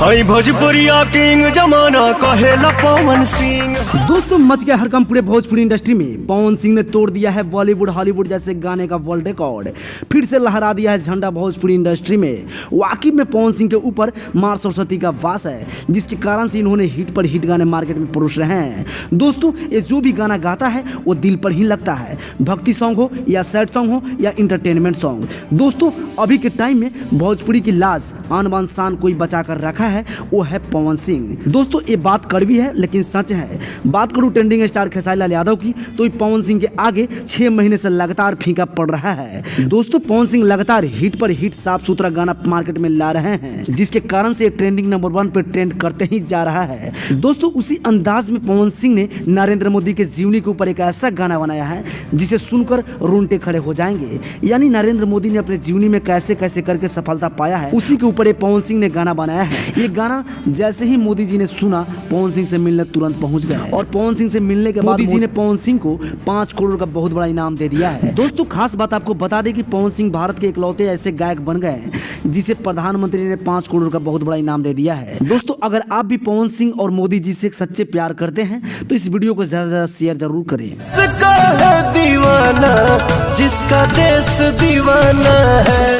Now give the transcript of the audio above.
हाई भोजपुरिया किंग जमाना कहेला पवन सिंह। दोस्तों मच गया हड़कंप पूरे भोजपुरी इंडस्ट्री में। पवन सिंह ने तोड़ दिया है बॉलीवुड हॉलीवुड जैसे गाने का वर्ल्ड रिकॉर्ड, फिर से लहरा दिया है झंडा भोजपुरी इंडस्ट्री में। वाकई में पवन सिंह के ऊपर मां सरस्वती का वास है, जिसके कारण से इन्होंने हिट पर हिट गाने मार्केट में परोस रहे हैं। दोस्तों ये जो भी गाना गाता है वो दिल पर ही लगता है, भक्ति सॉन्ग हो या सैड सॉन्ग हो या इंटरटेनमेंट सॉन्ग। दोस्तों अभी के टाइम में भोजपुरी की लाज आन बान शान कोई बचा कर रखा है, वो है पवन सिंह। दोस्तों ये बात कड़वी है लेकिन सच है। बात करूं ट्रेंडिंग स्टार खेसारी लाल यादव की, तो पवन सिंह के आगे 6 महीने से लगातार फीका पड़ रहा है। दोस्तों पवन सिंह लगातार हिट पर हिट साफ सुथरा गाना मार्केट में ला रहे हैं, जिसके कारण से ट्रेंडिंग नंबर 1 पे ट्रेंड करते ही जा रहा है। दोस्तों उसी अंदाज में पवन सिंह ने नरेंद्र मोदी के जीवनी के ऊपर एक ऐसा गाना बनाया है जिसे सुनकर रोंगटे खड़े हो जाएंगे। यानी नरेंद्र मोदी ने अपने जीवनी में कैसे कैसे करके सफलता पाया है, उसी के ऊपर पवन सिंह ने गाना बनाया है। ये गाना जैसे ही मोदी जी ने सुना, पवन सिंह से मिलने तुरंत पहुंच गए और पवन सिंह से मिलने के बाद मोदी जी ने पवन सिंह को 5 करोड़ का बहुत बड़ा इनाम दे दिया है। दोस्तों खास बात आपको बता दें कि पवन सिंह भारत के इकलौते ऐसे गायक बन गए हैं जिसे प्रधानमंत्री ने 5 करोड़ का बहुत बड़ा इनाम दे दिया है। दोस्तों अगर आप भी पवन सिंह और मोदी जी से सच्चे प्यार करते हैं तो इस वीडियो को ज्यादा से ज्यादा शेयर जरूर करें। जिसका है दीवाना, जिसका देश दीवाना है।